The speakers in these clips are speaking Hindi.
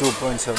2.7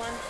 1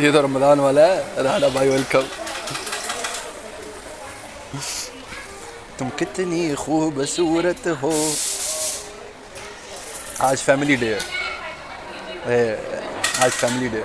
ये रमजान वाला है. राणा भाई वेलकम. तुम कितनी खूबसूरत हो. आज फैमिली डे है. आज family day.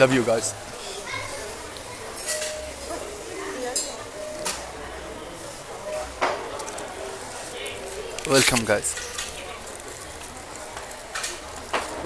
Love you guys. Welcome guys.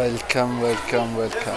Welcome welcome welcome.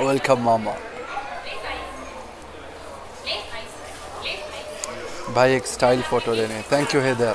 Welcome मामा. भाई एक स्टाइल फोटो लेने. Thank you Haider.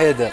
Haider.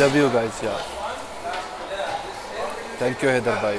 love you guys यार. थैंक यू हैदर भाई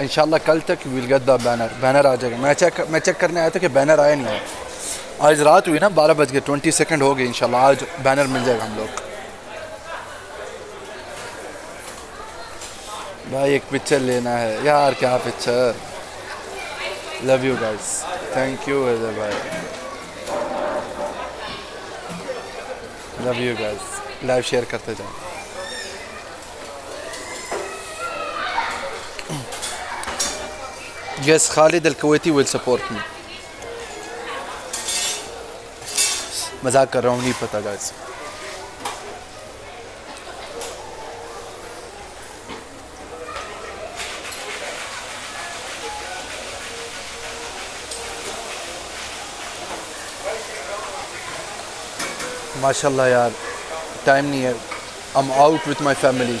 इंशाल्लाह कल तक विल गेट द बैनर आ जाएगा. मैं चेक करने आया था कि बैनर आया नहीं है. आज रात हुई ना 12:20 हो गए. इंशाल्लाह आज बैनर मिल जाएगा हम लोग. भाई एक पिक्चर लेना है यार. क्या picture. Love you guys. Thank you Haider भाई. Love you guys. Live share करते जाओ. Yes, Khalid Al-Kuwaiti will support me. मजाक कर रहा हूँ. नहीं पता गाइस. माशाल्लाह यार टाइम नहीं है. I'm out with my family.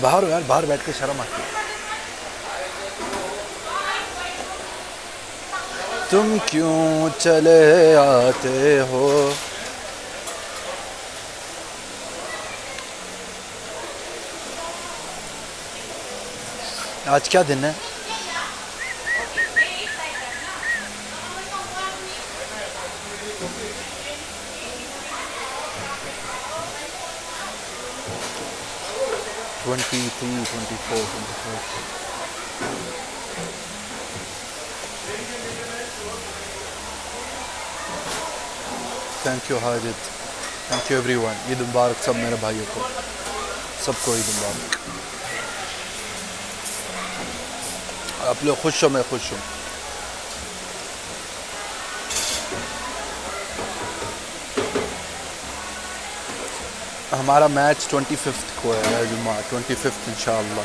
बाहर हो यार. बाहर बैठ के शर्म आती है. तुम क्यों चले आते हो. आज क्या दिन है. Twenty 24 25. Thank you Hajid. Thank you everyone. Eid मुबारक सब मेरे भाइयों को, सबको ईद मुबारक। आप लोग खुश हो, मैं खुश हूँ। हमारा मैच 25 को है जुम्मा, 25 इंशाअल्लाह।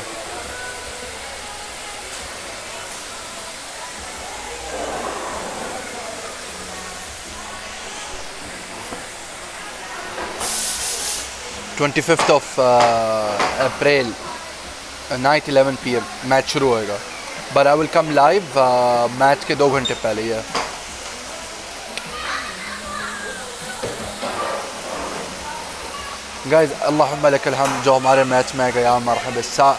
Of April night 11 PM match शुरू होएगा। But I will come live match के 2 घंटे पहले। ये गाइस अल्लाहुम्मा लकल हम्द, जो हमारे मैच में गया मरहबा सा,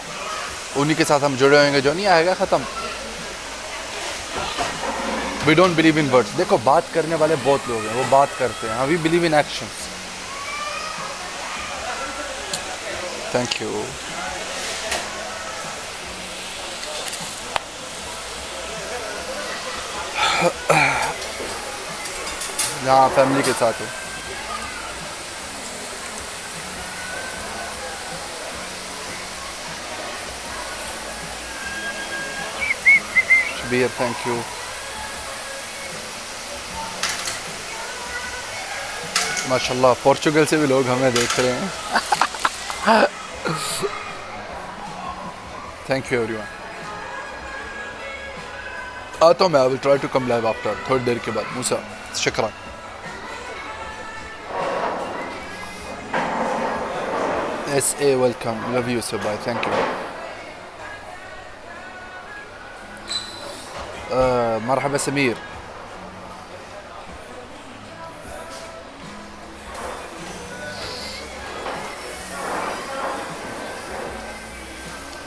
उन्हीं के साथ हम जुड़े होंगे। जो नहीं आएगा ख़त्म। We don't believe in words. देखो बात करने वाले बहुत लोग हैं, वो बात करते हैं। We believe in actions. Thank you. हाँ फैमिली के साथ हो। Shabir thank you. माशाल्लाह पोर्चुगल से भी लोग हमें देख रहे हैं। Thank you everyone. आता हूँ मैं। I will try to come live after, थोड़ी देर के बाद। मूसा शुक्रान। SA welcome, love you sir bye, thank you. मरहबा समीर।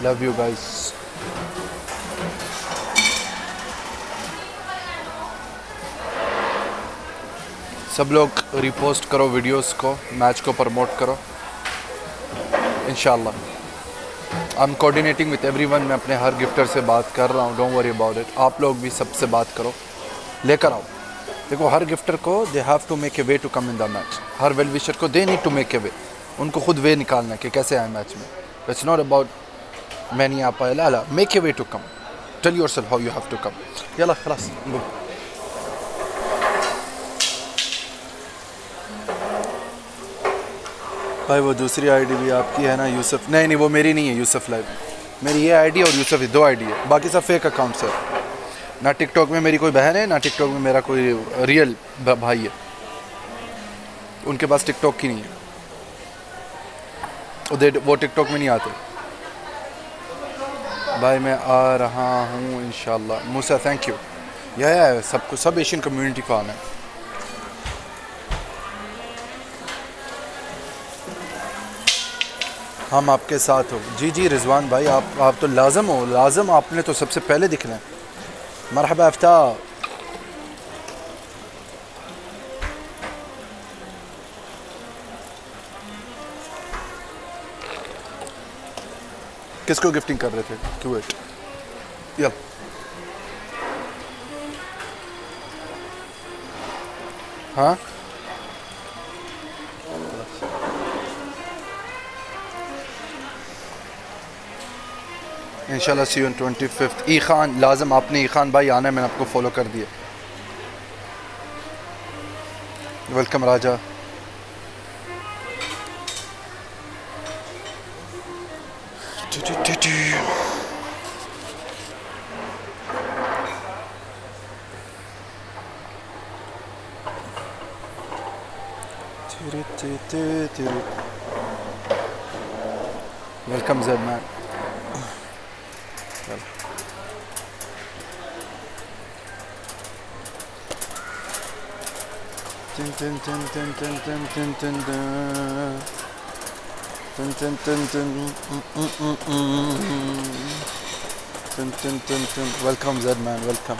Love you guys. सब लोग रिपोस्ट करो वीडियोस को, मैच को प्रमोट करो इंशाल्लाह। I am coordinating with everyone. मैं अपने हर गिफ्टर से बात कर रहा हूँ, डोंट वरी अबाउट इट। आप लोग भी सबसे बात करो, लेकर आओ। देखो हर गिफ्टर को they have to make a way to come in the match. हर वेल विशर को they need to make a way. उनको खुद वे निकालना है कि कैसे आए मैच में। इट्स नॉट अबाउट मैं नहीं आ पाया, ला ला, make a way to come. Tell yourself how you have to come. यला खलास गो। भाई वो दूसरी आईडी भी आपकी है ना यूसुफ? नहीं वो मेरी नहीं है यूसुफ लाइव। मेरी ये आईडी और यूसुफ, 2 आईडी है। बाकी सब फेक अकाउंट्स है। ना टिकटॉक में मेरी कोई बहन है, ना टिकटॉक में मेरा कोई रियल भाई है। उनके पास टिकटॉक ही नहीं है, वो टिकटॉक में नहीं आते। भाई मैं आ रहा हूँ इंशाल्लाह। मूसा थैंक यू। यह सबको, सब एशियन कम्युनिटी को आना है। हम आपके साथ हो। जी जी रिजवान भाई, आप तो लाजम हो, लाजम। आपने तो सबसे पहले दिखना है। मरहबा आफ्ता। किसको गिफ्टिंग कर रहे थे? क्यूट। या हाँ इंशाल्लाह सी यू ऑन 25। ई खान लाजम, आपने ई खान भाई आना है। मैंने आपको फॉलो कर दिया। Welcome Raja. Welcome Z man. Tin tin tin tin tin tin tin tin tin tin tin tin tin tin tin tin. Welcome Zed man, welcome.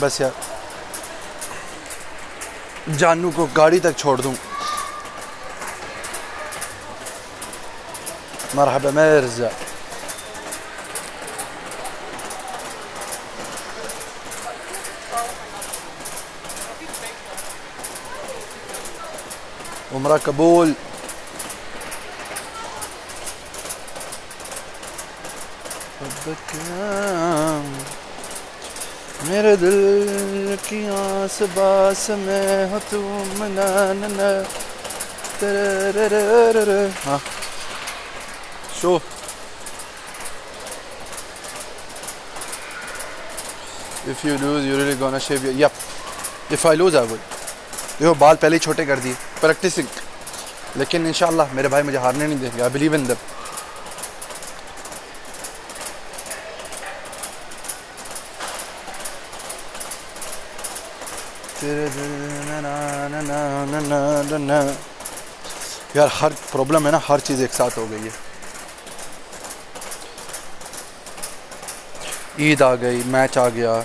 बस यार जानू को गाड़ी तक छोड़ दूं। मरहबा मिर्जा। उम्रा कबूल। मेरे दिल की आस बास में हो तुम ना ना ना तरररररर। हाँ so if you lose you really gonna shave your yup if I lose I will. देखो बाल पहले ही छोटे कर दिए प्रैक्टिसिंग, लेकिन इंशाल्लाह मेरे भाई मुझे हारने नहीं देंगे। I believe in them. यार हर प्रॉब्लम है ना, हर चीज़ एक साथ हो गई है। ईद आ गई, मैच आ गया,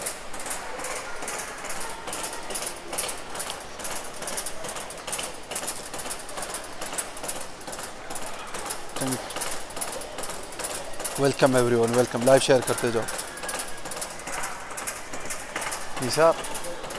welcome everyone, welcome. Live share करते जाओ। ईशा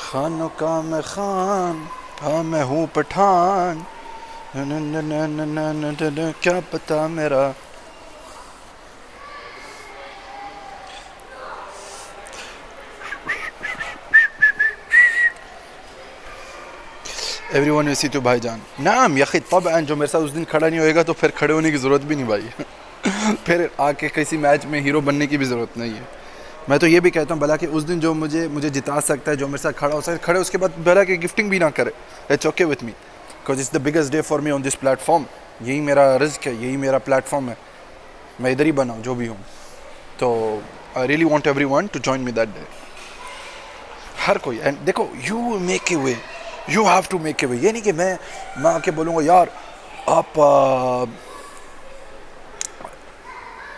खानो का मैं खान, हाँ मैं हूँ पठान, न न न न न न न न क्या पता मेरा। एवरीवन यूसी टू भाईजान। नाम यखी तबअन जो मेरे साथ उस दिन खड़ा नहीं होएगा तो फिर खड़े होने की ज़रूरत भी नहीं भाई। फिर आके किसी मैच में हीरो बनने की भी ज़रूरत नहीं है। मैं तो ये भी कहता हूँ भला कि उस दिन जो मुझे जिता सकता है, जो मेरे साथ खड़ा हो सकता है, खड़े उसके बाद भला कि गिफ्टिंग भी ना करे। It's okay with me because it's the biggest day for me on this platform. यही मेरा रिस्क है, यही मेरा प्लेटफॉर्म है। मैं इधर ही बनाऊँ जो भी हूँ। तो I really want every one to join me that day. हर कोई। एंड देखो you make a way, you have to make a way. ये नहीं कि मैं आके बोलूँगा यार आप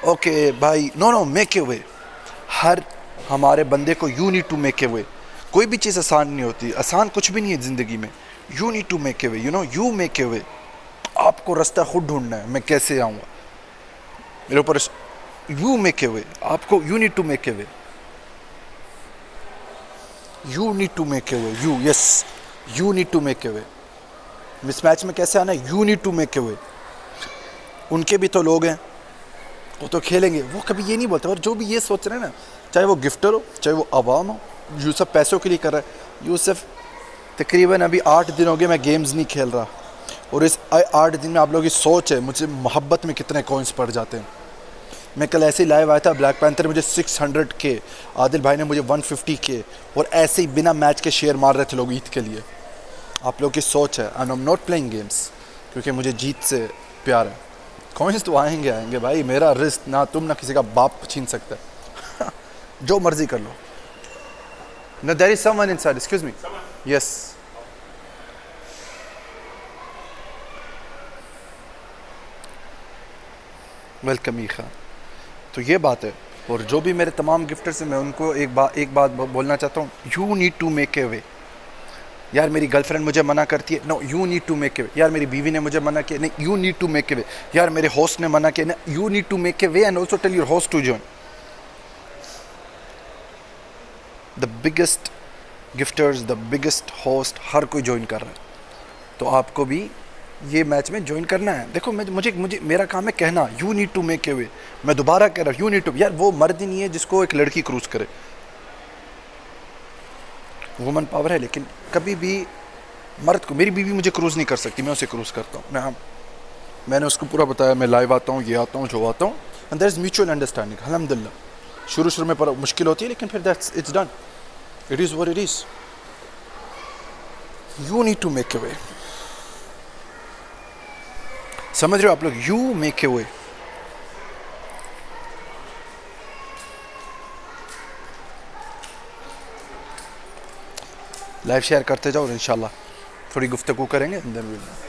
ओके भाई, no no, make a way. हर हमारे बंदे को you need to make a way. कोई भी चीज़ आसान नहीं होती, आसान कुछ भी नहीं है ज़िंदगी में। You need to make a way, you know, you make a way. आपको रास्ता खुद ढूंढना है, मैं कैसे आऊँगा मेरे ऊपर। यू मेक ए वे, आपको you need to make a way, you need to make a way. You yes, you need to make a way. Miss match में कैसे आना है? You need to make a way. उनके भी तो लोग हैं, वो तो खेलेंगे, वो कभी ये नहीं बोलते। और जो भी ये सोच रहे हैं ना, चाहे वो गिफ्टर हो, चाहे वो अवाम हो, यूसुफ पैसों के लिए कर रहा है। यूसुफ तकरीबन अभी 8 दिन हो गए मैं गेम्स नहीं खेल रहा, और इस 8 दिन में आप लोगों की सोच है मुझे मोहब्बत में कितने कॉइन्स पड़ जाते हैं। मैं कल ऐसे ही लाइव आया था, ब्लैक पैंथर मुझे 600 के, आदिल भाई ने मुझे 150 के, और ऐसे ही बिना मैच के शेयर मार रहे थे लोग ईद के लिए। आप लोग की सोच है। And I am not playing games क्योंकि मुझे जीत से प्यार है। कॉइन्स तो आएंगे भाई, मेरा रिस्क ना तुम ना किसी का बाप छीन सकता है। जो मर्जी कर लो। No, there is someone inside. Excuse me. Yes. Welcome ईखा। तो ये बात है। और जो भी मेरे तमाम गिफ्टर से मैं उनको एक बात बोलना चाहता हूँ। You need to make a way. यार मेरी गर्लफ्रेंड मुझे मना करती है, no, you need to make a way. यार मेरी बीवी ने मुझे मना किया, नहीं, you need to make a way. यार मेरे होस्ट ने मना किया, you need to make a way and also tell your host to join. The biggest gifters, the biggest host, हर कोई ज्वाइन कर रहा है। तो आपको भी ये मैच में ज्वाइन करना है। देखो मुझे मेरा काम है कहना, you need to make a way. मैं दोबारा कह रहा हूँ, यू नीड टू। यार वो मर्द ही नहीं है जिसको एक लड़की क्रूज करे। वुमन पावर है, लेकिन कभी भी मर्द को, मेरी बीवी मुझे क्रूज नहीं कर सकती, मैं उसे क्रूज करता हूँ। मैंने उसको पूरा बताया, मैं लाइव आता हूँ, ये आता हूँ, जो आता हूँ, and there is mutual understanding. अल्हम्दुलिल्लाह शुरू में पर मुश्किल होती है, लेकिन फिर that's it's done. It is what it is. You need to make a way. समझ रहे हो आप लोग? You make a way. Live share करते जाओ और इंशाल्लाह थोड़ी गुफ्तगू करेंगे and then we'll-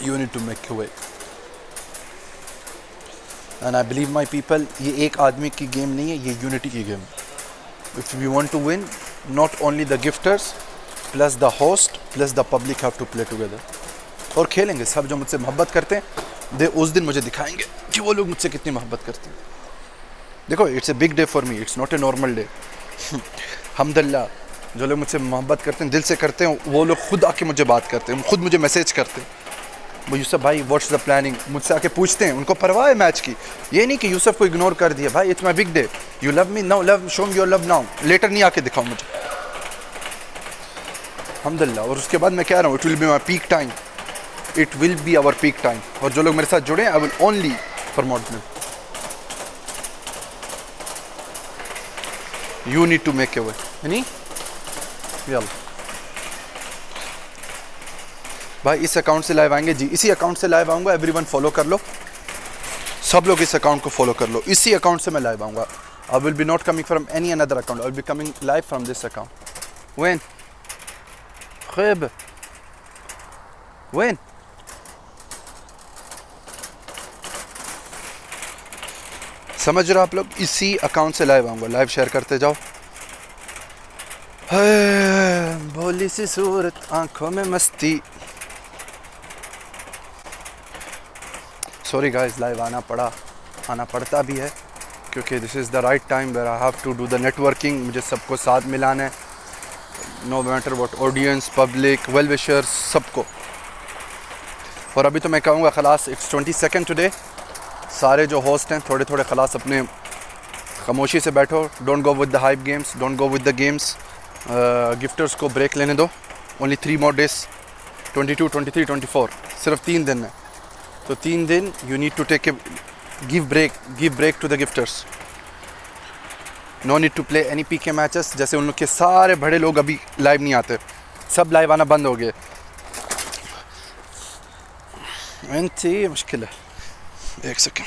you need to make your way and I believe my people ये एक आदमी की गेम नहीं है, ये यूनिटी की गेम है। if we want to win not only the gifters plus the host plus the public have to play together और खेलेंगे सब जो मुझसे मोहब्बत करते हैं दे उस दिन मुझे दिखाएंगे कि वो लोग मुझसे कितनी मोहब्बत करते हैं। देखो it's a big day for me, it's not a normal day. हमदल्ला जो लोग मुझसे मोहब्बत करते हैं दिल से करते हैं वो लोग खुद आके मुझे बात करते हैं, खुद मुझे मैसेज करते हैं वो यूसुफ भाई व्हाट्स द प्लानिंग, मुझसे आके पूछते हैं, उनको परवाह है मैच की। ये नहीं कि यूसुफ को इग्नोर कर दिया, भाई it's my big day, you love me now, love show me your love now, later नहीं आके दिखाओ मुझे। हमदल्ला और उसके बाद मैं कह रहा हूँ it will be my peak time, it will be our peak time और जो लोग मेरे साथ जुड़े हैं I will only promote them. You need to make a way नहीं यल्ला भाई इस अकाउंट से लाइव आएंगे जी, इसी अकाउंट से लाइव आऊँगा, एवरीवन फॉलो कर लो, सब लोग इस अकाउंट को फॉलो कर लो, इसी अकाउंट से मैं लाइव आऊँगा। I will be not coming from any another account, I will be coming live from this account. वैन खैब वैन समझ रहे हो आप लोग, इसी अकाउंट से लाइव आऊँगा, लाइव शेयर करते जाओ। भोली सी सूरत आंखों में मस्ती, सॉरी गाइस लाइव आना पड़ता भी है क्योंकि this is the right time where I have to do the networking, मुझे सबको साथ मिलाना है, no matter what audience public well wishers सबको। और अभी तो मैं कहूँगा खलास इट्स 22 टुडे, सारे जो होस्ट हैं थोड़े थोड़े खलास अपने खामोशी से बैठो, don't go with the hype games, don't go with the games, gifters को ब्रेक लेने दो, ओनली 3 more days 22, 23, 24 सिर्फ 3 दिन है, तो 3 दिन you need to take a give break to the gifters, no need to play any PK matches, जैसे उन लोग के सारे बड़े लोग अभी लाइव नहीं आते, सब लाइव आना बंद हो गए, इंती मुश्किल है, एक सेकेंड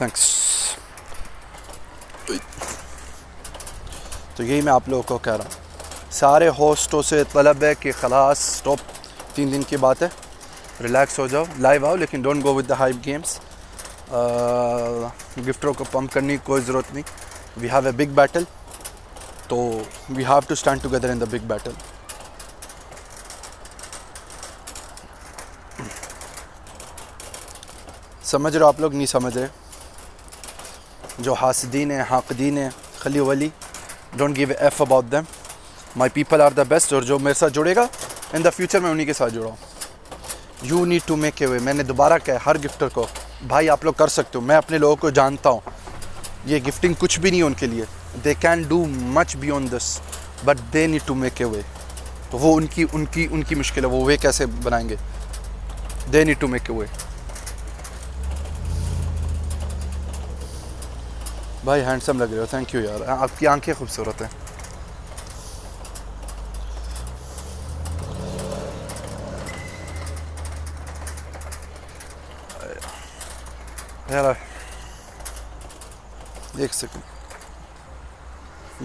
थैंक्स। तो यही मैं आप लोगों को कह रहा हूँ, सारे होस्टों से तलब है कि खलास स्टॉप, 3 दिन की बात है, रिलैक्स हो जाओ, लाइव आओ लेकिन don't go with the hype games, गिफ्टरों को पंप करने की कोई ज़रूरत नहीं, we have a big battle, तो we have to stand together in the big battle. समझ रहे हो आप लोग, नहीं समझ रहे, जो हासिदीन है हाक़दीन है खली वली, don't give F about them, my people are the best, और जो मेरे साथ जुड़ेगा इन द फ्यूचर मैं उन्हीं के साथ जुड़ा हूँ। You need to make a way, मैंने दोबारा कहा हर गिफ्टर को, भाई आप लोग कर सकते हो, मैं अपने लोगों को जानता हूँ, ये गिफ्टिंग कुछ भी नहीं है उनके लिए, they can do much beyond this but they need to make a way, तो वो उनकी मुश्किल है, वो वे कैसे बनाएंगे, they need to make a way. भाई हैंडसम लग रहे हो, थैंक यू यार, आपकी आंखें खूबसूरत हैं। यार एक सेकंड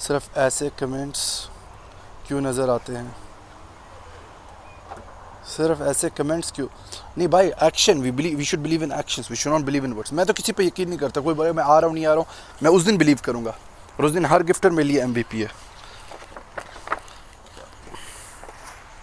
सिर्फ ऐसे कमेंट्स क्यों नज़र आते हैं, सिर्फ ऐसे कमेंट्स क्यों, नहीं भाई action, we should believe in actions, we should not believe in words. मैं तो किसी पे यकीन नहीं करता, कोई बोले मैं आ रहा हूँ नहीं आ रहा हूँ, मैं उस दिन बिलीव करूँगा, और उस दिन हर गिफ्टर मेरे लिए MVP है।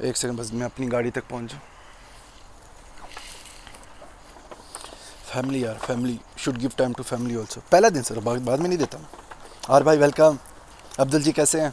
एक सेकंड बस, मैं अपनी गाड़ी तक पहुंच जाऊँ। फैमिली यार, family should give time to family also. पहला दिन सर, बाद में नहीं देता मैं। और भाई वेलकम, अब्दुल जी कैसे हैं?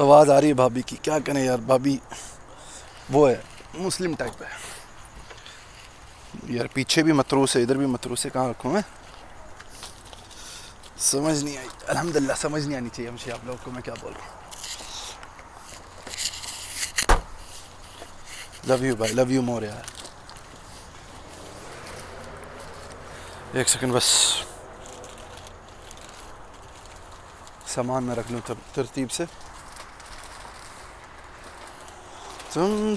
आवाज आ रही है भाभी की, क्या करें यार, भाभी वो है मुस्लिम टाइप है यार, पीछे भी मतरूस है, इधर भी मतरूस है, कहाँ रखूँ मैं? समझ नहीं आई, अल्हम्दुलिल्लाह समझ नहीं आनी चाहिए मुझे आप लोगों को मैं क्या बोल रहा हूँ। लव यू भाई, लव यू मोर यार। एक सेकंड बस, सामान में रख लूँ तरतीब से। तुम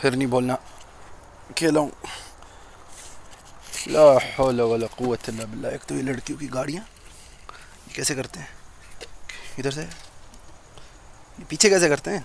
फिर नहीं बोलना अकेला हूँ। ला हौला वला कुव्वत इल्ला बिल्लाह। एक तो ये लड़कियों की गाड़ियाँ ये कैसे करते हैं, इधर से ये पीछे कैसे करते हैं?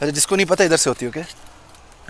अच्छा जिसको नहीं पता इधर से होती है। ओके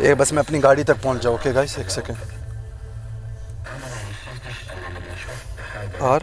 ये बस मैं अपनी गाड़ी तक पहुंच जाऊँ। ओके गाइस एक सेकंड। और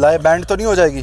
लाइव बैंड तो नहीं हो जाएगी,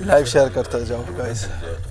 लाइव शेयर करते जाओ गाइस।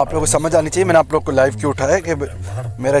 आप लोगों को समझ आनी चाहिए, मैंने आप लोग को लाइव क्यों उठाया कि मेरी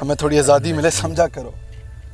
हमें थोड़ी आज़ादी मिले, समझा करो।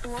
1009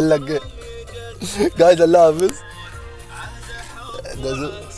लग गए गाइस अल्लाह हाफिज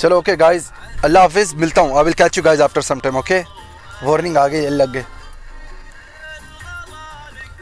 चलो ओके गाइस अल्लाह हाफिज मिलता हूँ I will catch you guys after some time okay warning आ गई लग गए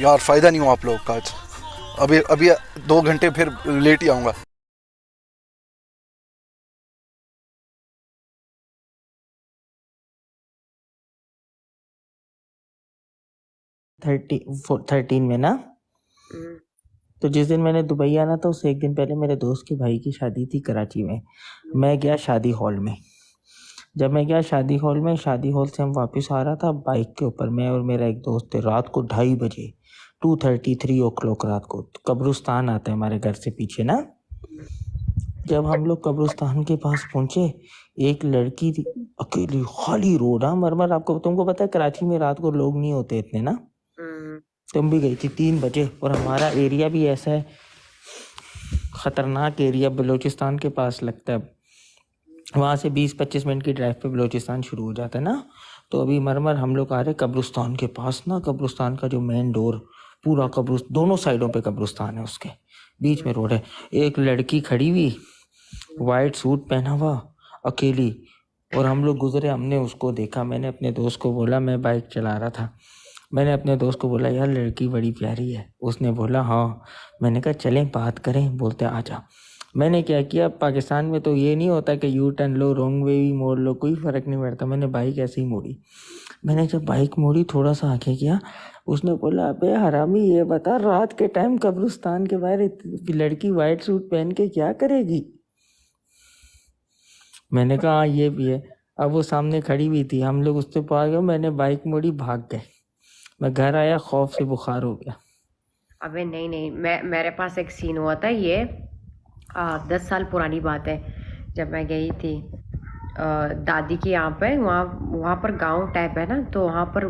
यार फ़ायदा नहीं हुआ आप लोगों का आज अभी 2 घंटे फिर लेट ही आऊँगा 13 में ना। तो जिस दिन मैंने दुबई आना था उससे एक दिन पहले मेरे दोस्त के भाई की शादी थी कराची में। मैं गया शादी हॉल में। जब मैं गया शादी हॉल में, शादी हॉल से हम वापस आ रहा था बाइक के ऊपर, मैं और मेरा एक दोस्त थे। रात को 2:30 बजे 2:33 ओ क्लॉक रात को कब्रिस्तान आता है हमारे घर से पीछे ना। जब हम लोग कब्रिस्तान के पास पहुंचे, एक लड़की थी अकेली, खाली रोड। हाँ मरमर, आपको तुमको पता है कराची में रात को लोग नहीं होते इतने ना। तुम भी गई थी 3 बजे, और हमारा एरिया भी ऐसा है ख़तरनाक एरिया, बलूचिस्तान के पास लगता है। वहाँ से 20-25 मिनट की ड्राइव पे बलूचिस्तान शुरू हो जाता है ना। तो अभी मरमर हम लोग आ रहे कब्रिस्तान के पास ना। कब्रिस्तान का जो मेन डोर, पूरा कब्रिस्तान, दोनों साइडों पे कब्रिस्तान है, उसके बीच में रोड है। एक लड़की खड़ी हुई, वाइट सूट पहना हुआ, अकेली, और हम लोग गुजरे, हमने उसको देखा। मैंने अपने दोस्त को बोला, मैं बाइक चला रहा था, मैंने अपने दोस्त को बोला यार लड़की बड़ी प्यारी है। उसने बोला हाँ। मैंने कहा चलें बात करें, बोलते आ जा। मैंने क्या किया, पाकिस्तान में तो ये नहीं होता कि यू टर्न लो, रॉन्ग वे भी मोड़ लो, कोई फ़र्क नहीं पड़ता। मैंने बाइक ऐसे ही मोड़ी। मैंने जब बाइक मोड़ी, थोड़ा सा आगे किया, उसने बोला अबे हरामी ये बता रात के टाइम कब्रिस्तान के बाहर लड़की वाइट सूट पहन के क्या करेगी। मैंने कहा हाँ ये भी है। अब वो सामने खड़ी हुई थी, हम लोग उससे पार गए, मैंने बाइक मोड़ी, भाग गए। मैं घर आया, खौफ से बुखार हो गया। अबे नहीं, मेरे पास एक सीन हुआ था, ये 10 साल पुरानी बात है। जब मैं गई थी दादी के यहाँ पे, वहाँ पर गांव टाइप है ना, तो वहाँ पर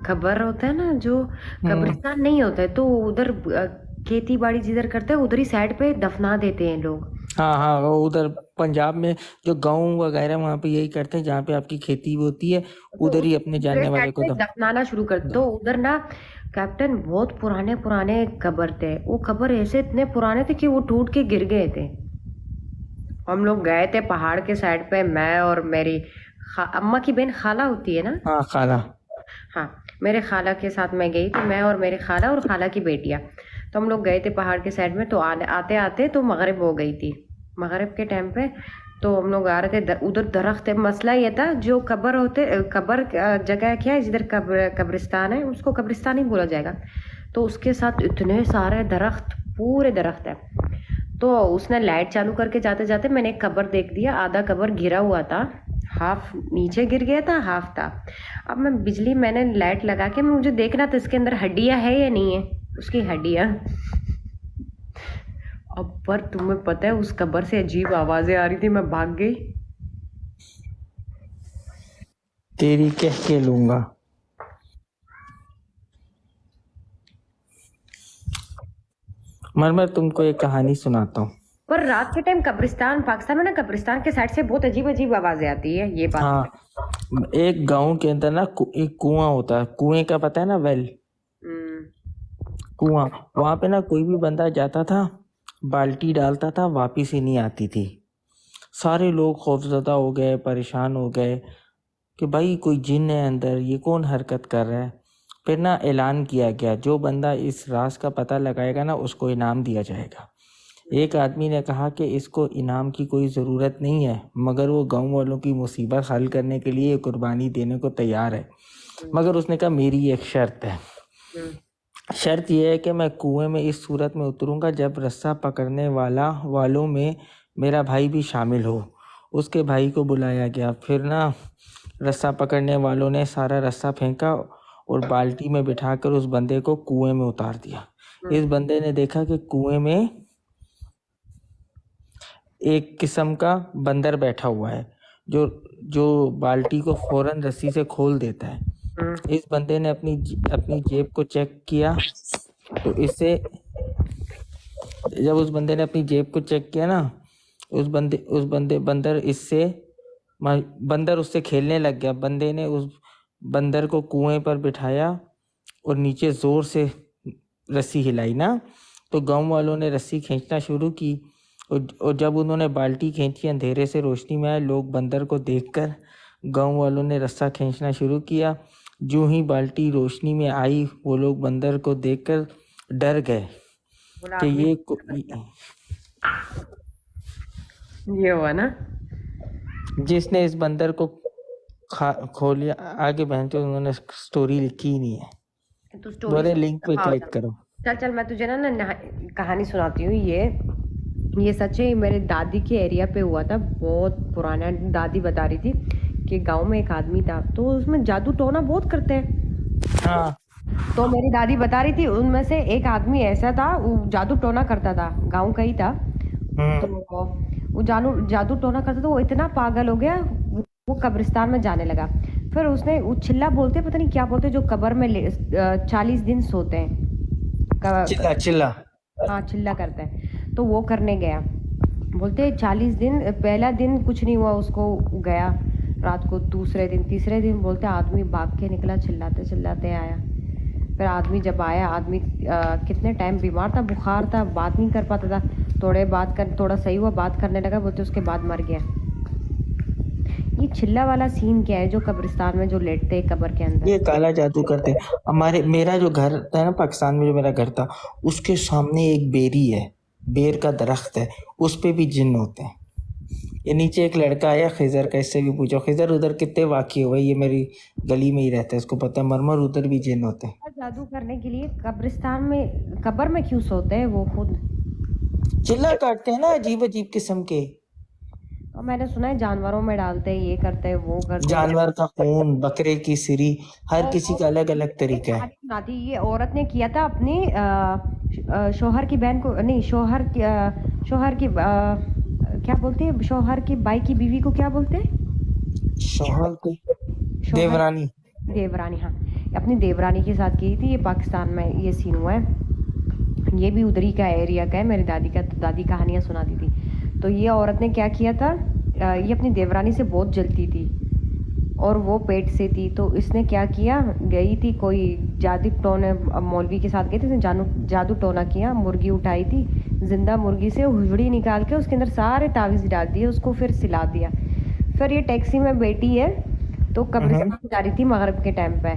खबर होता है ना, जो कब्रिस्तान नहीं होता है, तो उधर खेती बाड़ी जिधर करते हैं उधर ही साइड पे दफना देते हैं लोग। हाँ, वो उधर पंजाब में जो गाँव वगैरह वहाँ पे यही करते हैं, जहाँ पे आपकी खेती होती है उधर ही अपने जानने वाले को दफनाना शुरू कर दो। उधर ना कैप्टन बहुत पुराने कब्र थे। वो कब्र ऐसे इतने पुराने थे कि वो टूट के गिर गए थे। हम लोग गए थे पहाड़ के साइड पे, मैं और मेरी अम्मा की बहन खाला होती है ना। हाँ खाला। हाँ, मेरे खाला के साथ मैं गई थी, मैं और मेरे खाला और खाला की बेटियाँ। तो हम लोग गए थे पहाड़ के साइड में। तो आते आते तो मगरिब हो गई थी। मगरिब के टाइम पे तो हम लोग आ रहे थे, उधर दरख्त है। मसला ये था, जो कब्र जगह क्या है, जिधर कब्रिस्तान है उसको कब्रिस्तान ही बोला जाएगा। तो उसके साथ इतने सारे दरख्त, पूरे दरख्त है। तो उसने लाइट चालू करके जाते जाते मैंने एक कब्र देख दिया। आधा कब्र गिरा हुआ था, हाफ नीचे गिर गया था, हाफ था। अब मैंने लाइट लगा के मुझे देखना था इसके अंदर हड्डियाँ है या नहीं है, उसकी हड्डियाँ। अब पर तुम्हें पता है उस कब्र से अजीब आवाजें आ रही थी, मैं भाग गई। तेरी कह के लूंगा। मरमर तुमको एक कहानी सुनाता हूँ। पर रात के टाइम कब्रिस्तान, पाकिस्तान में ना कब्रिस्तान के साइड से बहुत अजीब आवाजें आती है, ये बात। हाँ, एक गांव के अंदर ना एक कुआं होता है। कुएं का पता है ना, वेल, कुआं। वहां पे ना कोई भी बंदा जाता था, बाल्टी डालता था, वापिस ही नहीं आती थी। सारे लोग खौफजदा हो गए, परेशान हो गए कि भाई कोई जिन है अंदर, ये कौन हरकत कर रहा है। फिर ना ऐलान किया गया, जो बंदा इस राज का पता लगाएगा ना उसको इनाम दिया जाएगा। एक आदमी ने कहा कि इसको इनाम की कोई ज़रूरत नहीं है, मगर वो गांव वालों की मुसीबत हल करने के लिए कुर्बानी देने को तैयार है। मगर उसने कहा मेरी एक शर्त है, शर्त यह है कि मैं कुएं में इस सूरत में उतरूंगा जब रस्सा पकड़ने वालों में मेरा भाई भी शामिल हो। उसके भाई को बुलाया गया। फिर ना रस्सा पकड़ने वालों ने सारा रस्सा फेंका और बाल्टी में बिठाकर उस बंदे को कुएं में उतार दिया। इस बंदे ने देखा कि कुएं में एक किस्म का बंदर बैठा हुआ है जो बाल्टी को फौरन रस्सी से खोल देता है। इस बंदे ने अपनी जेब को चेक किया, तो इससे जब उस बंदे ने अपनी जेब को चेक किया ना, बंदर उससे खेलने लग गया। बंदे ने उस बंदर को कुएं पर बिठाया और नीचे जोर से रस्सी हिलाई ना, तो गांव वालों ने रस्सी खींचना शुरू की और जब उन्होंने बाल्टी खींची, अंधेरे से रोशनी में आए लोग बंदर को देखकर गांव वालों ने रस्सा खींचना शुरू किया। जो ही बाल्टी रोशनी में आई, वो लोग बंदर को देखकर डर गए कि ये हुआ ना, जिसने इस बंदर को खोल लिया। आगे बहन के उन्होंने स्टोरी लिखी ही नहीं है, तो बोले लिंक पे क्लिक करो। चल मैं तुझे ना कहानी सुनाती हूँ। ये सच है, मेरे दादी के एरिया पे हुआ था, बहुत पुराना। दादी बता रही थी कि गांव में एक आदमी था, तो उसमें जादू टोना बहुत करते हैं। हाँ, तो मेरी दादी बता रही थी उनमें से एक आदमी ऐसा था, वो जादू टोना करता था, गांव का ही था। तो वो जादू टोना करता था, वो इतना पागल हो गया, वो कब्रिस्तान में जाने लगा। फिर उसने वो चिल्ला बोलते, पता नहीं क्या बोलते, जो कब्र में 40 दिन सोते हैं, चिल्ला हाँ चिल्ला करते हैं। तो वो करने गया, बोलते 40 दिन, पहला दिन कुछ नहीं हुआ उसको, गया रात को, दूसरे दिन तीसरे दिन बोलते आदमी भाग के निकला, चिल्लाते चिल्लाते आया। फिर आदमी जब आया, आदमी कितने टाइम बीमार था, बुखार था, बात नहीं कर पाता था। थोड़ा सही हुआ, बात करने लगा, बोलते उसके बाद मर गया। ये चिल्ला वाला सीन क्या है, जो कब्रिस्तान में जो लेटते हैं कब्र के अंदर, ये काला जादू करते हैं। मेरा जो घर था ना पाकिस्तान में, जो मेरा घर था, उसके सामने एक बेरी है, बेर का दरख्त है, उस पे भी जिन्न होते हैं। ये नीचे एक लड़का आया खिजर का, इससे भी पूछो खिजर उधर कितने वाक़ई हुए, ये मेरी गली में ही रहता है, इसको पता है, मरमर उधर भी जिन्न होते हैं। जादू करने के लिए कब्रिस्तान में, कब्र में क्यों सोते हैं वो खुद? चिल्ला काटते हैं ना अजीब अजीब किस्म के। और मैंने सुना है जानवरों में डालते हैं, ये करते हैं, वो करते हैं। जानवर का खून, बकरे की सिरी, हर किसी का अलग अलग तरीका है। ये औरत ने किया था अपनी शोहर की बहन को, नहीं शोहर की क्या बोलते हैं, शोहर की बाई की बीवी को क्या बोलते हैं? शोहर की देवरानी। देवरानी, हाँ, अपनी देवरानी के साथ की थी। ये पाकिस्तान में ये सीन हुआ है, ये भी उधरी का एरिया का है। मेरी दादी कहानियाँ सुनाती थी। तो ये औरत ने क्या किया था, ये अपनी देवरानी से बहुत जलती थी और वो पेट से थी। तो इसने क्या किया, गई थी कोई जादू टोने, मौलवी के साथ गई थी, इसने जादू टोना किया, मुर्गी उठाई थी, जिंदा मुर्गी से हुजड़ी निकाल के उसके अंदर सारे तावीज़ डाल दिए, उसको फिर सिला दिया। फिर ये टैक्सी में बैठी है, तो कब्रिस्तान जा रही थी, मगरिब के टाइम पे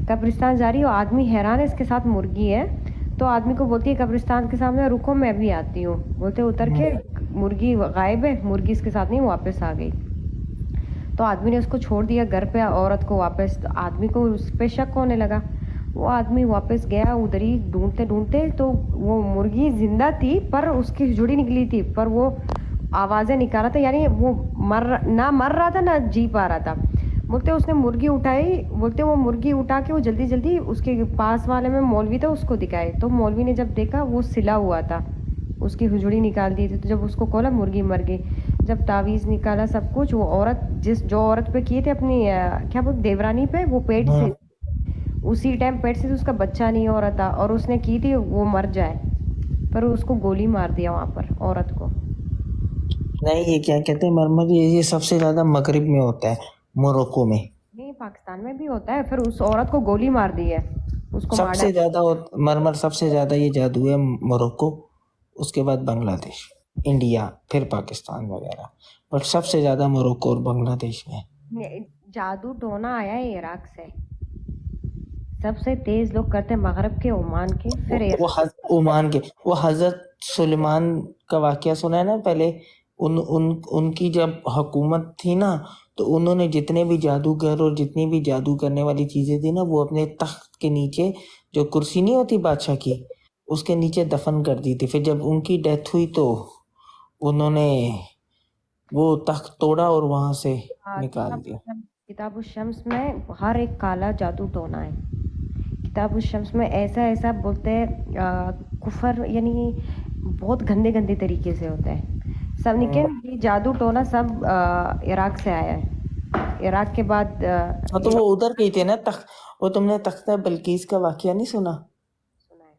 कब्रिस्तान जा रही है, आदमी हैरान है, इसके साथ मुर्गी है। तो आदमी को बोलती है कब्रिस्तान के सामने रुको, मैं भी आती हूँ। बोलते उतर के, मुर्गी गायब है, मुर्गी इसके साथ नहीं, वापस आ गई। तो आदमी ने उसको छोड़ दिया घर पे, औरत को वापस। तो आदमी को उस पर शक होने लगा, वो आदमी वापस गया उधर ही ढूंढते ढूंढते, तो वो मुर्गी जिंदा थी पर उसकी जुड़ी निकली थी, पर वो आवाज़ें निकाल रहा था, यानी वो मर रहा था ना जी पा रहा था। बोलते उसने मुर्गी उठाई, बोलते वो मुर्गी उठा के वो जल्दी जल्दी उसके पास वाले में मौलवी था उसको दिखाए। तो मौलवी ने जब देखा वो सिला हुआ था, उसकी हुजड़ी निकाल दी थी। तो जब उसको खोला, मुर्गी मर गई। जब तावीज़ निकाला, सब कुछ, वो औरत जो औरत पे किए थे अपनी क्या बोलते देवरानी पे, वो पेट से, उसी टाइम पेट से उसका बच्चा नहीं हो रहा था, और उसने की थी वो मर जाए, पर उसको गोली मार दिया वहाँ पर औरत को। नहीं, ये क्या कहते हैं मरमर, ये सबसे ज्यादा मगरिब में होता है, मोरक्को में नहीं, पाकिस्तान में भी होता है। फिर उस औरत को गोली मार दी है, उसको सबसे ज्यादा मरमर, सबसे ज्यादा ये जादू है मोरक्को, उसके बाद बांग्लादेश, इंडिया, फिर पाकिस्तान वगैरह, बट सबसे ज्यादा मोरक्को और बांग्लादेश में। जादू टोना आया है इराक से, सबसे तेज लोग करते हैं मगरब के, ओमान के, फिर ओमान के वो हजरत सुलेमान का वाकया सुना है ना पहले। उनकी जब हुकूमत थी ना, तो उन्होंने जितने भी जादूगर और जितनी भी जादू करने वाली चीजें थी ना, वो अपने तख्त के नीचे, जो कुर्सी नहीं होती बादशाह की, उसके नीचे दफन कर दी थी। फिर जब उनकी डेथ हुई तो उन्होंने वो तख्त तोड़ा और वहां से निकाल दिया। किताब शम्स में हर एक काला जादू टोना है। किताब शम्स में ऐसा ऐसा बोलते हैं कुफर, यानी बहुत गंदे गंदे तरीके से होता है सब। लेकिन ये जादू टोना सब इराक से आया है। इराक के बाद हाँ, तो वो उधर गई थी ना वो तुमने तख्ता बल्कीस का वाकया नहीं सुना? सुना है।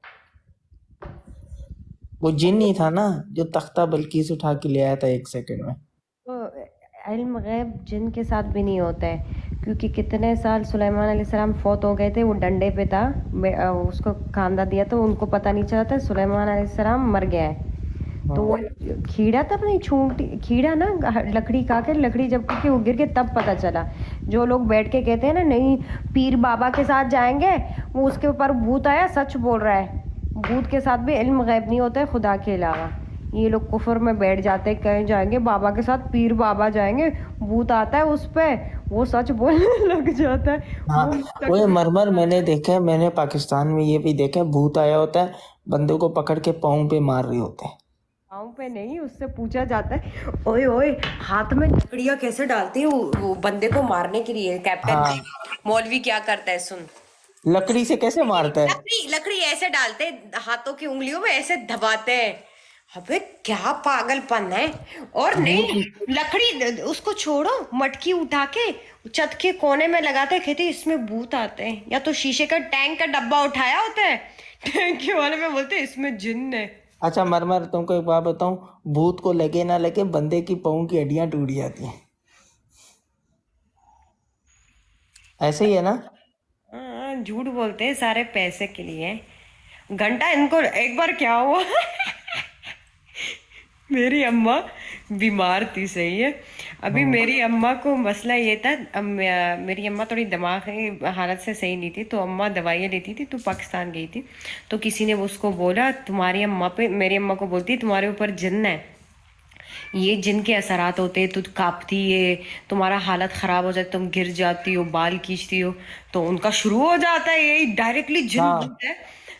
वो जिन ही था ना जो तख्ता बल्कीस उठा के ले आया था 1 सेकंड में। तो इल्म गैब जिन के साथ भी नहीं होता है, क्योंकि कितने साल सुलेमान अलैहिस्सलाम फौत हो गए थे, वो डंडे पे था, उसको कांदा दिया तो उनको पता नहीं चला था सुलेमान अलैहिस्सलाम मर गया है। तो वो खीड़ा तब नहीं, खीड़ा ना लकड़ी का के, लकड़ी जब कि वो गिर के तब पता चला। जो लोग बैठ के कहते हैं ना नहीं पीर बाबा के साथ जाएंगे, वो उसके ऊपर भूत आया, सच बोल रहा है। भूत के साथ भी इल्म गैब नहीं होता है खुदा के अलावा। ये लोग कुफर में बैठ जाते हैं, कहीं जाएंगे बाबा के साथ, पीर बाबा जाएंगे, भूत आता है उस पे, वो सच बोलने लग जाता है। हाँ, वो मरमर मैंने देखा है, मैंने पाकिस्तान में ये भी देखा है, भूत आया होता है, बंदे को पकड़ के पाँव पे मार रहे होते हैं। पाँव पे नहीं, उससे पूछा जाता है ओए ओए हाथ में लकड़ियाँ कैसे डालती है वो बंदे को मारने के लिए। कैप्टन मौलवी क्या करता है सुन, लकड़ी से कैसे मारता है? लकड़ी ऐसे डालते हाथों की उंगलियों में, ऐसे दबाते हैं। अबे क्या पागलपन है। और नहीं, लकड़ी उसको छोड़ो, मटकी उठा के छत के कोने में लगाते, कहते इसमें भूत आते हैं। या तो शीशे का टैंक का डब्बा उठाया होता है, टैंक के वाले में बोलते इसमें जिन्न है। अच्छा मरमर, तुमको एक बात बताऊं, भूत को लगे ना लगे, बंदे की पाँव की हड्डियां टूट जाती हैं। ऐसे ही है ना? झूठ बोलते हैं सारे पैसे के लिए। घंटा इनको एक बार क्या हुआ मेरी अम्मा बीमार थी, सही है। अभी मेरी अम्मा को मसला ये था, मेरी अम्मा थोड़ी दिमागी हालत से सही नहीं थी, तो अम्मा दवाइयाँ लेती थी, तो पाकिस्तान गई थी, तो किसी ने उसको बोला तुम्हारी अम्मा पे, मेरी अम्मा को बोलती तुम्हारे ऊपर जिन्न है, ये जिन के असरात होते हैं, तू कांपती है, तुम्हारा हालत ख़राब हो जाती, तुम गिर जाती हो, बाल खींचती हो, तो उनका शुरू हो जाता है यही डायरेक्टली जिन बोलते हैं।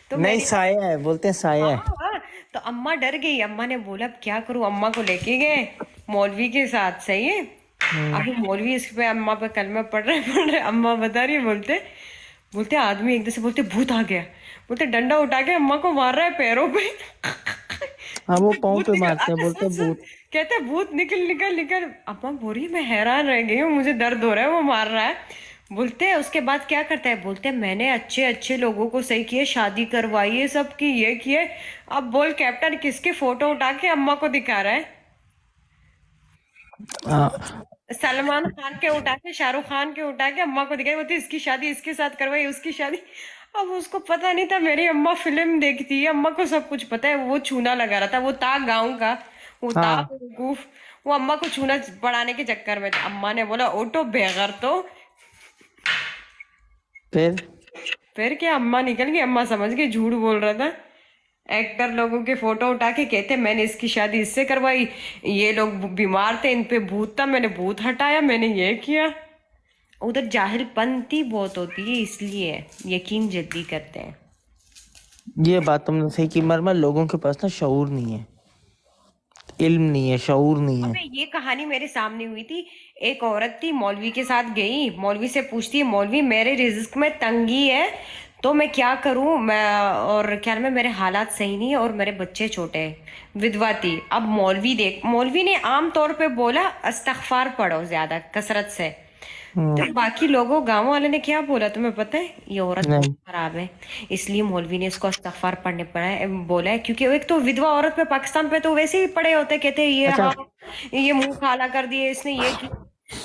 तो नहीं, साया है, बोलते हैं साया है। हाँ, तो अम्मा डर गई। अम्मा ने बोला अब क्या करूं, अम्मा को लेके गए मौलवी के साथ, सही है। अभी मौलवी इस पे अम्मा पे कलमा पढ़ रहे, अम्मा बता रही है, बोलते आदमी एकदम से बोलते भूत आ गया, बोलते डंडा उठा के अम्मा को मार रहा है पैरों पे। हाँ, वो पाँव पे मारते हैं, बोलते भूत, कहते भूत निकल निकल निकल। अम्मा बोली मैं हैरान रह गई हूँ, मुझे दर्द हो रहा है, वो मार रहा है। बोलते हैं उसके बाद क्या करता है, बोलते हैं मैंने अच्छे अच्छे लोगों को सही किए, शादी करवाई है, सब की ये किए। अब बोल कैप्टन किसके फोटो उठा के अम्मा को दिखा रहा है? सलमान खान के उठा के, शाहरुख खान के उठा के अम्मा को दिखाई, बोलती इसकी शादी इसके साथ करवाई, उसकी शादी। अब उसको पता नहीं था मेरी अम्मा फिल्म देखती है, अम्मा को सब कुछ पता है। वो चूना लगा रहा था, वो था गाँव का, वो था बेवकूफ, वो अम्मा को चूना पढ़ाने के चक्कर में। अम्मा ने बोला ओटो बेगर, तो फिर क्या, अम्मा निकल गई। अम्मा समझ गई झूठ बोल रहा था। एक्टर लोगों के फोटो उठा के कहते मैंने इसकी शादी इससे करवाई, ये लोग बीमार थे, इन पे भूत था, मैंने भूत हटाया, मैंने ये किया। उधर जाहिलपंती बहुत होती है, इसलिए यकीन जल्दी करते हैं। ये बात तुमने सही की मरमर, लोगों के पास ना शऊर नहीं है, इल्म नहीं है, शऊर नहीं है। ये कहानी मेरे सामने हुई थी। एक औरत थी, मौलवी के साथ गई, मौलवी से पूछती है मौलवी मेरे रिज्क में तंगी है, तो मैं क्या करूं, मैं और क्या में मेरे हालात सही नहीं है और मेरे बच्चे छोटे हैं, विधवा थी। अब मौलवी ने आम तौर पे बोला इस्तगफार पढ़ो ज्यादा कसरत से। तो बाकी लोगों गांव वाले ने क्या बोला तुम्हें पता है? ये औरत बहुत खराब है, इसलिए मौलवी ने इसको इस्तगफार पढ़ने पड़ा बोला है। क्योंकि एक तो विधवा औरत पे पाकिस्तान पे तो वैसे ही पड़े होते, कहते हैं ये हाँ ये मुंह काला कर दिए इसने, ये की,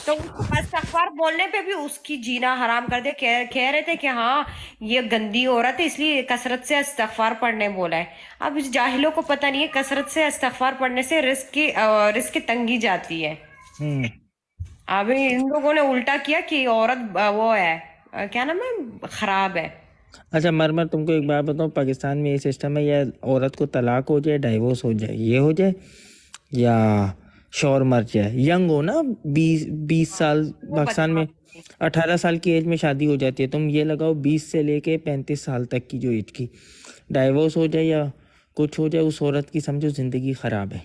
तो इस्तगफार बोलने पे भी उसकी जीना हराम कर दिया। कह रहे थे कि हाँ ये गंदी औरत है, इसलिए कसरत से इस्तगफार पढ़ने बोला है। अब इस जाहिलों को पता नहीं है कसरत से इस्तगफार पढ़ने से रिस्क की तंगी जाती है। अभी इन लोगों ने उल्टा किया कि औरत वो है, क्या नाम है, खराब है। अच्छा मरमर, तुमको एक बात बताऊँ, पाकिस्तान में ये सिस्टम है, या औरत को तलाक हो जाए, डाइवोर्स हो जाए, ये हो जाए, या शौहर मर जाए, यंग हो ना, 20 साल, पाकिस्तान में 18 साल की एज में शादी हो जाती है, तुम ये लगाओ 20 से लेके 35 साल तक की जो एज की, डाइवोर्स हो जाए या कुछ हो जाए, उस औरत की समझो ज़िंदगी ख़राब है,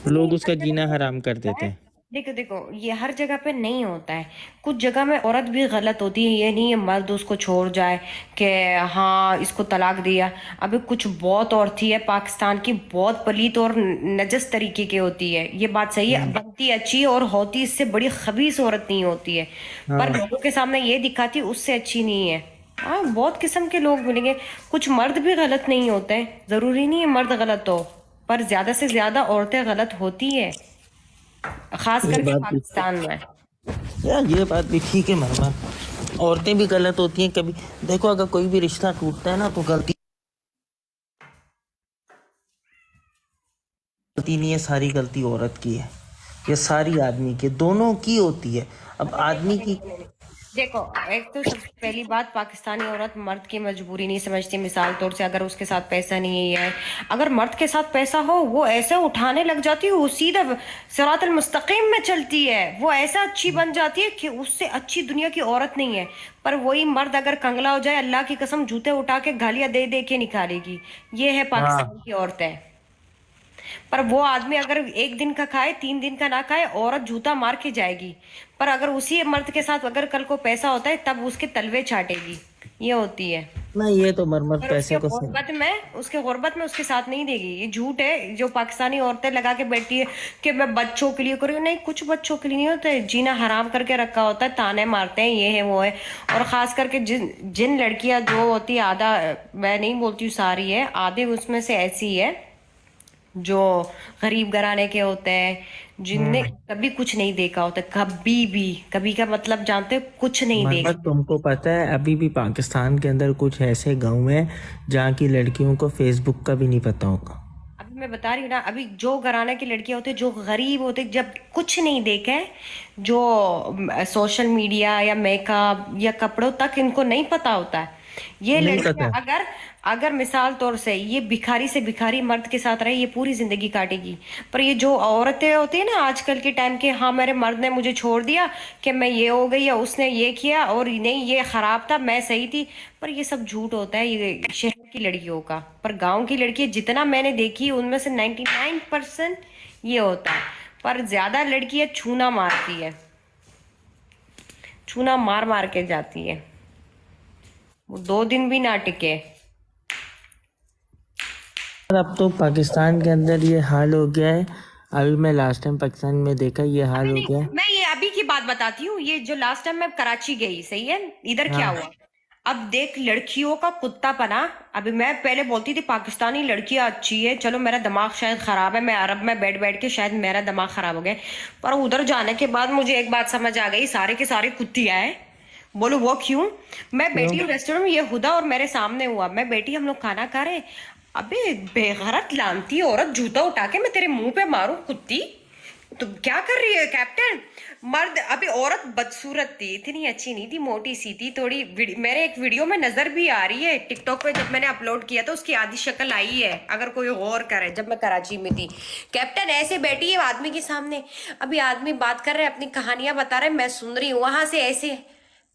लोग उसका जीना हराम कर देते हैं। देखो देखो, ये हर जगह पे नहीं होता है, कुछ जगह में औरत भी गलत होती है, ये नहीं है मर्द उसको छोड़ जाए कि हाँ इसको तलाक दिया। अभी कुछ बहुत औरतें है पाकिस्तान की, बहुत पलीत और नजस तरीके की होती है, ये बात सही है, बनती अच्छी और होती इससे बड़ी खबीस औरत नहीं होती है, पर लोगों के सामने ये दिखाती उससे अच्छी नहीं है। हाँ, बहुत किस्म के लोग मिलेंगे, कुछ मर्द भी गलत नहीं होते हैं, जरूरी नहीं है मर्द गलत हो, पर ज्यादा से ज्यादा औरतें गलत होती है, खास ये करके बात भी पाकिस्तान में। यार, ये बात भी ठीक है मरमर, औरतें भी गलत होती हैं कभी। देखो अगर कोई भी रिश्ता टूटता है ना, तो गलती नहीं है, सारी गलती औरत की है, ये सारी आदमी की, दोनों की होती है। अब आदमी की देखो, एक तो सबसे पहली बात, पाकिस्तानी औरत मर्द की मजबूरी नहीं समझती। मिसाल तौर से अगर उसके साथ पैसा नहीं है, अगर मर्द के साथ पैसा हो, वो ऐसे उठाने लग जाती है, वो सीधा सिरातुल मुस्तकीम में चलती है, वो ऐसा अच्छी बन जाती है कि उससे अच्छी दुनिया की औरत नहीं है। पर वही मर्द अगर कंगला हो जाए, अल्लाह की कसम जूते उठा के गालियां दे दे के निकालेगी। ये है पाकिस्तान की औरतें। पर वो आदमी अगर एक दिन का खाए, 3 दिन का ना खाए, औरत जूता मार के जाएगी। पर अगर उसी मर्द के साथ अगर कल को पैसा होता है, तब उसके तलवे चाटेगी, ये होती है। ना, ये तो मरमर पर पैसे को उसके गुर्बत में उसके साथ नहीं देगी, ये झूठ है जो पाकिस्तानी औरतें लगा के बैठी है कि मैं बच्चों के लिए करूँ। नहीं, कुछ बच्चों के लिए नहीं होता है, जीना हराम करके रखा होता है, ताने मारते हैं, ये है वो है। और खास करके जिन लड़कियां जो होती है, आधा, मैं नहीं बोलती हूँ सारी है, आधे उसमें से ऐसी है जो गरीब घराने के होते हैं, जिनने कभी कुछ नहीं देखा होता, कभी भी, कभी का मतलब जानते हो, कुछ नहीं मरमर, देखा। तुमको पता है अभी भी पाकिस्तान के अंदर कुछ ऐसे गांव हैं जहाँ की लड़कियों को फेसबुक का भी नहीं पता होगा। अभी मैं बता रही हूँ ना, अभी जो घराने की लड़कियां होती है, जो गरीब होते, जब कुछ नहीं देखा है, जो सोशल मीडिया या मेकअप या कपड़ों तक इनको नहीं पता होता है, ये नहीं लड़कियां पता। अगर अगर मिसाल तौर से ये भिखारी से भिखारी मर्द के साथ रहे, ये पूरी जिंदगी काटेगी। पर ये जो औरतें होती है ना आजकल के टाइम के, हाँ मेरे मर्द ने मुझे छोड़ दिया कि मैं ये हो गई, या उसने ये किया, और नहीं ये खराब था, मैं सही थी, पर ये सब झूठ होता है, ये शहर की लड़कियों का। पर गांव की लड़की जितना मैंने देखी, उनमें से 99% ये होता है। पर ज्यादा लड़कियां छूना मारती है, छूना मार मार के जाती है, वो 2 दिन भी ना टिके। और अब तो पाकिस्तान के अंदर ये हाल हो गया है, अभी मैं लास्ट टाइम पाकिस्तान में देखा, ये हाल हो गया है। मैं ये अभी की बात बताती हूँ, ये जो लास्ट टाइम मैं कराची गई, सही है, इधर क्या हुआ। अब देख, लड़कियों का कुत्तापना। अभी मैं पहले बोलती थी पाकिस्तानी लड़कियां अच्छी है, चलो मेरा दिमाग शायद खराब है, मैं अरब में बैठ बैठ के शायद मेरा दिमाग खराब हो गया, पर उधर जाने के बाद मुझे एक बात समझ आ गई, सारे के सारे कुत्तियां हैं। बोलो वो क्यों? मैं बैठी हूँ रेस्टोरेंट में, ये हुदा और मेरे सामने हुआ, मैं बैठी, हम लोग खाना खा रहे, अबे बेगैरत लानती औरत, जूता उठा के मैं तेरे मुंह पे मारूं कुत्ती, तुम क्या कर रही है कैप्टन? मर्द, अभी औरत बदसूरत थी, इतनी अच्छी नहीं थी, मोटी सी थी थोड़ी, मेरे एक वीडियो में नजर भी आ रही है टिकटॉक पे, जब मैंने अपलोड किया था उसकी आधी शक्ल आई है, अगर कोई गौर करे, जब मैं कराची में थी। कैप्टन ऐसे बैठी है आदमी के सामने, अभी आदमी बात कर रहे, अपनी कहानियां बता रहे, मैं सुन रही हूँ, वहां से ऐसे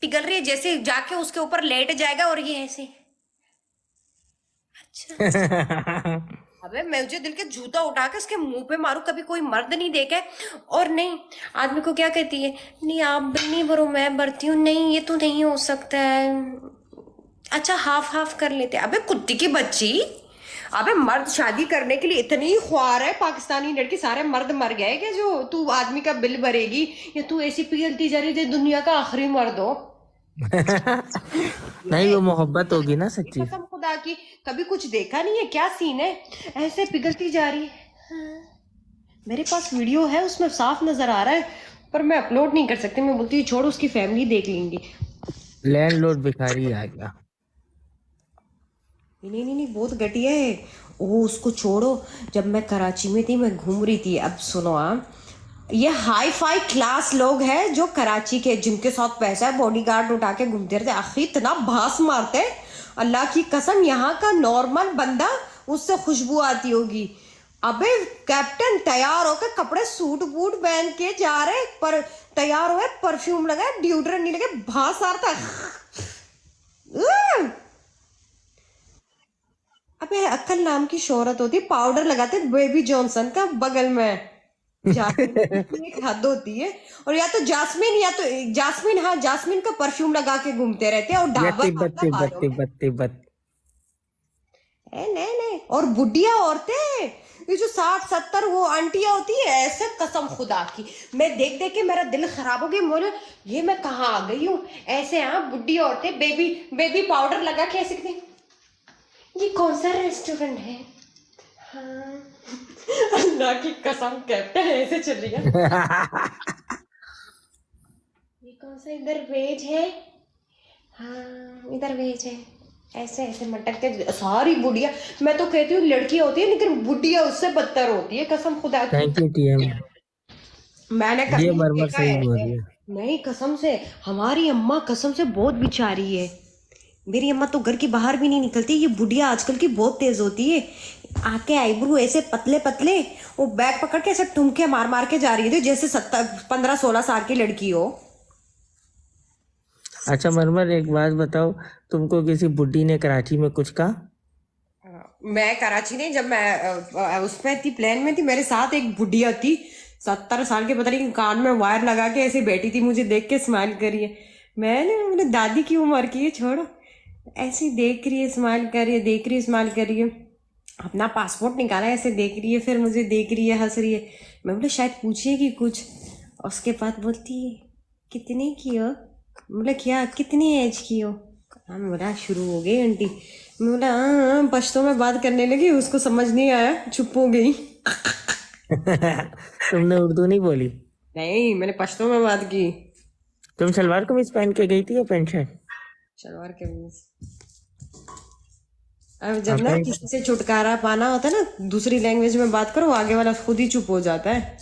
पिघल रही है जैसे जाके उसके ऊपर लेट जाएगा, और ये ऐसे, अच्छा अबे मैं मुझे दिल के जूता उठा के उसके मुंह पे मारू, कभी कोई मर्द नहीं देखा है। और नहीं, आदमी को क्या कहती है, नहीं आप नहीं भरो मैं भरती हूँ, नहीं ये तो नहीं हो सकता है, अच्छा हाफ हाफ कर लेते। अबे कुत्ती की बच्ची, अबे मर्द शादी करने के लिए इतनी ख्वार है, पाकिस्तानी लड़की सारे मर्द मर गए क्या जो तू आदमी का बिल भरेगी, या तू ऐसी पिघलती जा रही है दुनिया का आखिरी मर्द हो? नहीं, वो मोहब्बत होगी ना सच्ची। कसम खुदा की, कभी कुछ देखा नहीं है, क्या सीन है, ऐसे पिघलती जा रही है। हाँ। मेरे पास वीडियो है, उसमें साफ नजर आ रहा है, पर मैं अपलोड नहीं कर सकती, मैं बोलती हूँ छोड़, उसकी फैमिली देख लेंगी। लैंडलॉर्ड भिखारी आ गया। नहीं नहीं नहीं, बहुत घटिया है। ओ उसको छोड़ो, जब मैं कराची में थी, मैं घूम रही थी, अब सुनो आप, ये हाई फाई क्लास लोग हैं जो कराची के, जिनके साथ पैसा है, बॉडीगार्ड उठा के घूमते रहते, आखिर इतना भास मारते हैं, अल्लाह की कसम। यहाँ का नॉर्मल बंदा उससे खुशबू आती होगी। अबे कैप्टन तैयार होकर कपड़े सूट बूट पहन के जा रहे, पर तैयार हुए, परफ्यूम लगाए, डिओड्रेंट नहीं लगे, भास आता है। अबे अक्कल नाम की शोहरत होती है, पाउडर लगाते बेबी जॉनसन का बगल में एक हद होती है। और या तो जास्मिन, हाँ जास्मिन का परफ्यूम लगा के घूमते रहते हैं, और डाबर नहीं। और बुढ़िया औरतें, ये जो 60-70 वो आंटियां होती है, ऐसे कसम खुदा की, मैं देख देख के मेरा दिल खराब हो गया। मोले ये मैं कहाँ आ गई हूँ? ऐसे हाँ बुढ़ी औरतें बेबी पाउडर लगा के ऐसे कहती, ये कौन सा रेस्टोरेंट है? हाँ अल्लाह की कसम कैप्टन ऐसे चलेगा। ये कौन सा इधर वेज है? हाँ इधर वेज है। ऐसे ऐसे मटक के सारी बुढ़िया, मैं तो कहती हूँ लड़कियां होती है, लेकिन बुढ़िया उससे बदतर होती है, कसम खुदा की। Thank you TM. मैंने ये कभी मरमर देखा सही है बोल रही है। नहीं, कसम से हमारी अम्मा कसम से बहुत बिचारी है। मेरी अम्मा तो घर के बाहर भी नहीं निकलती। ये बुढ़िया आजकल की बहुत तेज होती है, आके आईब्रू ऐसे पतले पतले, वो बैग पकड़ के ऐसे ठुमके मार मार के जा रही है जैसे 15-16 साल की लड़की हो। अच्छा मरमर, एक बात बताओ, तुमको किसी बुड्ढी ने कराची में कुछ कहा? मैं कराची नहीं, जब मैं उसमें थी, प्लेन में थी, मेरे साथ एक बुढ़िया थी 70 साल के, पता नहीं कान में वायर लगा के ऐसे बैठी थी, मुझे देख के स्माइल करी है। मैंने बोले दादी की उम्र की है, छोड़ो, ऐसे देख रही है, स्माइल कर रही है, देख रही है, स्माइल कर रही है, अपना पासपोर्ट निकाला है, ऐसे देख रही है, फिर मुझे देख रही है, हंस रही है। मैं बोले शायद पूछेगी कुछ, उसके बाद बोलती है कितने की हो? बोला क्या, कितनी एज की हो? मैं बोला शुरू हो गई आंटी। मैं बोला हाँ, पश्तो में बात करने लगी, उसको समझ नहीं आया, चुप हो गई। तुमने उर्दू नहीं बोली? नहीं, मैंने पश्तो में बात की। तुम सलवार कमीज पहन के गई थी या पैंट शर्ट? सलवार कमीज। अब जब ना किसी से छुटकारा पाना होता है ना, दूसरी लैंग्वेज में बात करो, आगे वाला खुद ही चुप हो जाता है।